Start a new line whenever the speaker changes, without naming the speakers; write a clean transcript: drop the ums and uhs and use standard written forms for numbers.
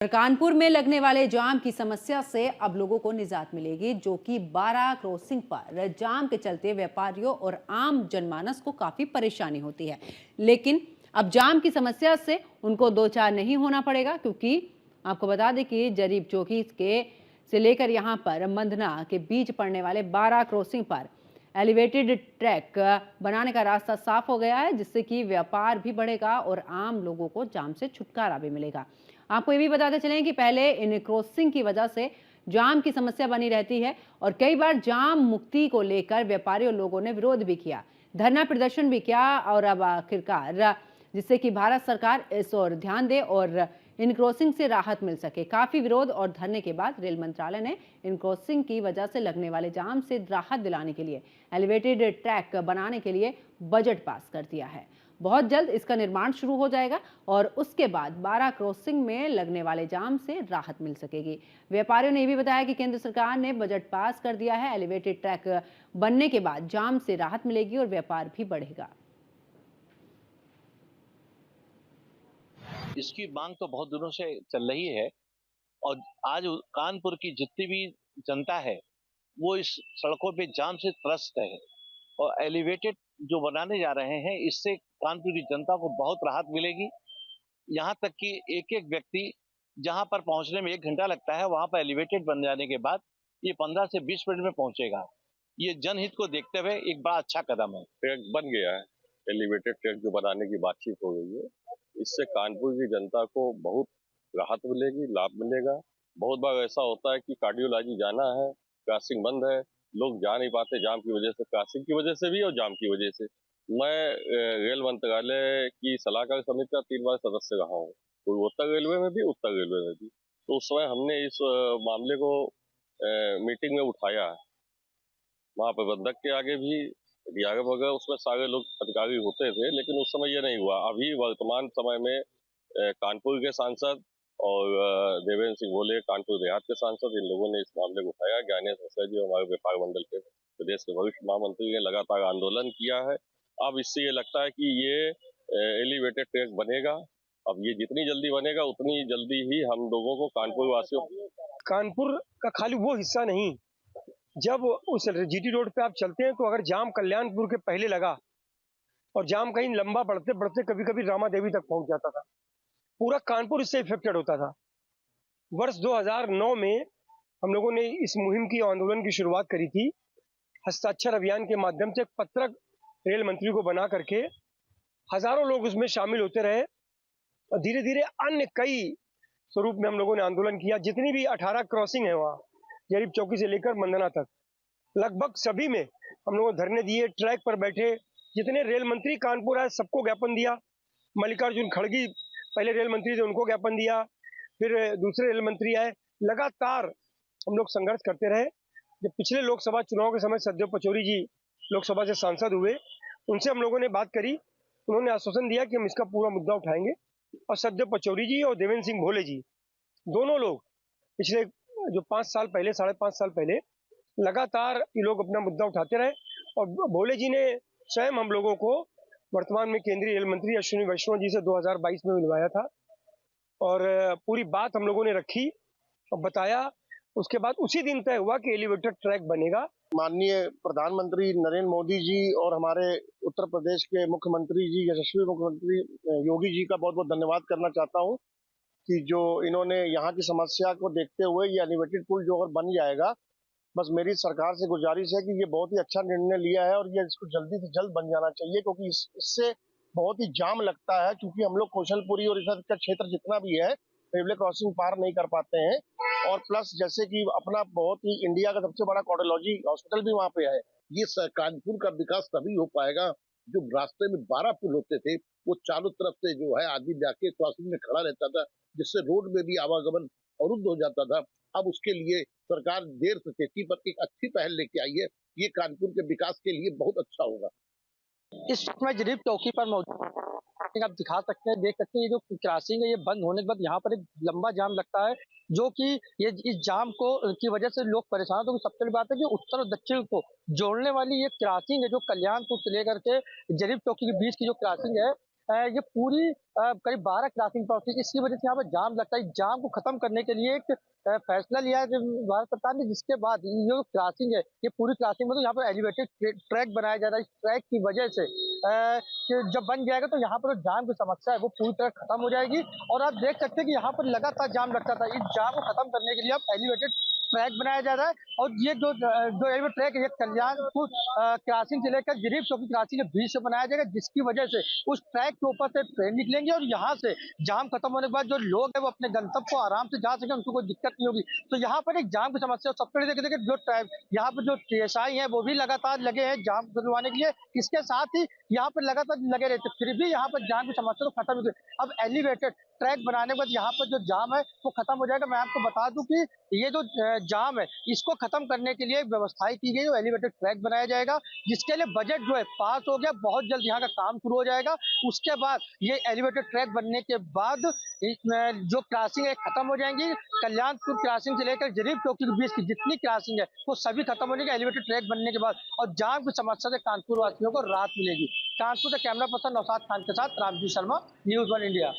कानपुर में लगने वाले जाम की समस्या से अब लोगों को निजात मिलेगी, जो कि 12 क्रॉसिंग पर जाम के चलते व्यापारियों और आम जनमानस को काफी परेशानी होती है। लेकिन अब जाम की समस्या से उनको दो चार नहीं होना पड़ेगा, क्योंकि आपको बता दें कि जरीब चौकी के से लेकर यहां पर मंधना के बीच पड़ने वाले 12 क्रॉसिंग पर एलिवेटेड ट्रैक बनाने का रास्ता साफ हो गया है, जिससे कि व्यापार भी बढ़ेगा और आम लोगों को जाम से छुटकारा भी मिलेगा। आपको ये भी बताते चलें कि पहले इन क्रॉसिंग की वजह से जाम की समस्या बनी रहती है और कई बार जाम मुक्ति को लेकर व्यापारी और लोगों ने विरोध भी किया, धरना प्रदर्शन भी किया, और अब आखिरकार जिससे कि भारत सरकार इस ओर ध्यान दे और इन क्रॉसिंग से राहत मिल सके। काफी विरोध और धरने के बाद रेल मंत्रालय ने इन क्रॉसिंग की वजह से लगने वाले जाम से राहत दिलाने के लिए एलिवेटेड ट्रैक बनाने के लिए बजट पास कर दिया है। बहुत जल्द इसका निर्माण शुरू हो जाएगा और उसके बाद 12 क्रॉसिंग में लगने वाले जाम से राहत मिल सकेगी। व्यापारियों ने यह भी बताया कि केंद्र सरकार ने बजट पास कर दिया है। एलिवेटेड ट्रैक बनने के बाद जाम से राहत मिलेगी और व्यापार भी बढ़ेगा।
इसकी मांग तो बहुत दिनों से चल रही है और आज कानपुर की जितनी भी जनता है वो इस सड़कों पे जाम से त्रस्त है और एलिवेटेड जो बनाने जा रहे हैं इससे कानपुर की जनता को बहुत राहत मिलेगी। यहाँ तक कि एक एक व्यक्ति जहाँ पर पहुंचने में 1 घंटा लगता है, वहां पर एलिवेटेड बन जाने के बाद ये 15 से 20 मिनट में पहुंचेगा। ये जनहित को देखते हुए एक बड़ा अच्छा कदम है।
ट्रैक बन गया है, एलिवेटेड ट्रैक जो बनाने की बातचीत हो गई है, इससे कानपुर की जनता को बहुत राहत मिलेगी, लाभ मिलेगा। बहुत बार ऐसा होता है कि कार्डियोलॉजी जाना है, क्रॉसिंग बंद है, लोग जा नहीं पाते जाम की वजह से, क्रॉसिंग की वजह से भी और जाम की वजह से। मैं रेल मंत्रालय की सलाहकार समिति का 3 बार सदस्य रहा हूँ, पूर्वोत्तर रेलवे में भी, उत्तर रेलवे में भी। तो उस समय हमने इस मामले को मीटिंग में उठाया है। वहाँ प्रबंधक के आगे भी डीआरएफ वगैरह उसमें सारे लोग अधिकारी होते थे, लेकिन उस समय ये नहीं हुआ। अभी वर्तमान समय में कानपुर के सांसद और देवेंद्र सिंह भोले कानपुर देहात के सांसद, इन लोगों ने इस मामले को उठाया। ज्ञानेश मिश्रा जी हमारे व्यापार मंडल के प्रदेश के वरिष्ठ महामंत्री ने लगातार आंदोलन किया है। अब इससे ये लगता है कि ये एलिवेटेड ट्रैक बनेगा। अब ये जितनी जल्दी बनेगा उतनी जल्दी ही हम लोगों को, कानपुर वासियों,
कानपुर का खाली वो हिस्सा नहीं, जब उस जीटी रोड पे आप चलते हैं तो अगर जाम कल्याणपुर के पहले लगा और जाम कहीं लंबा बढ़ते बढ़ते कभी कभी रामा देवी तक पहुंच जाता था, पूरा कानपुर इससे इफेक्टेड होता था। वर्ष 2009 में हम लोगों ने इस मुहिम की, आंदोलन की शुरुआत करी थी। हस्ताक्षर अभियान के माध्यम से पत्रक रेल मंत्री को बना करके हजारों लोग उसमें शामिल होते रहे और धीरे धीरे अन्य कई स्वरूप में हम लोगों ने आंदोलन किया। जितनी भी 18 क्रॉसिंग है वहाँ जरीब चौकी से लेकर मंदना तक, लगभग सभी में हम लोगों ने धरने दिए, ट्रैक पर बैठे। जितने रेल मंत्री कानपुर आए सबको ज्ञापन दिया। मल्लिकार्जुन खड़गे पहले रेल मंत्री थे, उनको ज्ञापन दिया, फिर दूसरे रेल मंत्री आए। लगातार हम लोग संघर्ष करते रहे। जब पिछले लोकसभा चुनाव के समय सत्यदेव पचौरी जी लोकसभा से सांसद हुए, उनसे हम लोगों ने बात करी। उन्होंने आश्वासन दिया कि हम इसका पूरा मुद्दा उठाएंगे और सत्यदेव पचौरी जी और देवेंद्र सिंह भोले जी दोनों लोग पिछले जो 5 साल पहले, 5.5 साल पहले लगातार ये लोग अपना मुद्दा उठाते रहे और भोले जी ने स्वयं हम लोगों को वर्तमान में केंद्रीय रेल मंत्री अश्विनी वैष्णव जी से 2022 में मिलवाया था और पूरी बात हम लोगों ने रखी और बताया। उसके बाद उसी दिन तय हुआ कि एलिवेटेड ट्रैक बनेगा।
माननीय प्रधानमंत्री नरेंद्र मोदी जी और हमारे उत्तर प्रदेश के मुख्यमंत्री जी, यशस्वी मुख्यमंत्री योगी जी का बहुत बहुत धन्यवाद करना चाहता हूं कि जो इन्होंने यहाँ की समस्या को देखते हुए ये एलिवेटेड पुल जो अगर बन जाएगा, बस मेरी सरकार से गुजारिश है कि ये बहुत ही अच्छा निर्णय लिया है और ये इसको जल्दी से जल्द बन जाना चाहिए, क्योंकि इससे बहुत ही जाम लगता है। क्योंकि हम लोग कौशलपुरी और इधर का क्षेत्र जितना भी है रेलवे क्रॉसिंग पार नहीं कर पाते हैं, और प्लस जैसे कि अपना बहुत ही इंडिया का सबसे बड़ा कार्डियोलॉजी हॉस्पिटल भी वहाँ पे है। ये कानपुर का विकास तभी हो पाएगा जो रास्ते में 12 पुल होते थे, वो चारों तरफ से जो है आदमी जाके क्रॉसिंग में खड़ा रहता था, जिससे रोड में भी आवागमन अवरुद्ध हो जाता था। अब उसके लिए सरकार देर से तेजी पर एक अच्छी पहल लेके आई है। ये कानपुर के विकास के लिए बहुत अच्छा होगा।
इस वक्त मैं जरीब चौकी पर मौजूद, आप दिखा सकते हैं, देख सकते हैं, ये जो क्रॉसिंग है ये बंद होने के बाद यहाँ पर एक लंबा जाम लगता है, जो कि ये इस जाम को की वजह से लोग परेशान। तो सबसे बड़ी बात है कि उत्तर और दक्षिण को जोड़ने वाली ये क्रॉसिंग है, जो कल्याणपुर से लेकर के जरीब चौकी के बीच की जो क्रॉसिंग है, ये पूरी करीब 12 क्रॉसिंग पहुंची, इसकी वजह से यहाँ पर जाम लगता है। इस जाम को खत्म करने के लिए एक फैसला लिया है भारत सरकार ने, जिसके बाद ये जो क्रॉसिंग है, ये पूरी क्रॉसिंग में तो यहाँ पर एलिवेटेड ट्रैक बनाया जा रहा है। इस ट्रैक की वजह से कि जब बन जाएगा तो यहाँ पर जाम की समस्या है वो पूरी तरह खत्म हो जाएगी। और आप देख सकते हैं कि यहाँ पर लगातार जाम लगता था, इस जाम को खत्म करने के लिए अब एलिवेटेड ट्रैक बनाया जा रहा है। और ये जो एलिवेटेड ट्रैक है, ये कल्याणपुर क्रॉसिंग से लेकर गिरीफ चौकी क्रॉसिंग के बीच से बनाया जाएगा, जिसकी वजह से उस ट्रैक के ऊपर से ट्रेन निकलेंगे और यहाँ से जाम खत्म होने के बाद जो लोग हैं वो अपने गंतव्य को आराम से जा सके, उनको कोई दिक्कत नहीं होगी। तो यहाँ पर एक जाम की समस्या सबसे बड़ी देखिए जो यहाँ पर जो TSI है वो भी लगातार लगे हैं जाम खुलवाने के लिए, इसके साथ ही यहाँ पर लगातार लगे रहते, फिर भी यहाँ पर जाम की समस्या तो खत्म नहीं हुई। अब एलिवेटेड ट्रैक बनाने के बाद यहाँ पर जो जाम है वो खत्म हो जाएगा। मैं आपको बता दूं कि ये जो जाम है इसको खत्म करने के लिए व्यवस्थाएं की गई, एलिवेटेड ट्रैक बनाया जाएगा, जिसके लिए बजट जो है पास हो गया, बहुत जल्द यहाँ का काम शुरू हो जाएगा। उसके बाद ये एलिवेटेड ट्रैक बनने के बाद जो क्रॉसिंग है खत्म हो जाएंगी। कल्याणपुर क्रॉसिंग से लेकर गिरीफ चौकी के बीच की जितनी क्रॉसिंग है वो सभी खत्म हो जाएगी एलिवेटेड ट्रैक बनने के बाद, और जाम की समस्या से कानपुर वासियों को राहत मिलेगी। कानपुर से कैमरा पर्सन नौशाद खान के साथ रामजी शर्मा, न्यूज़ 1 इंडिया।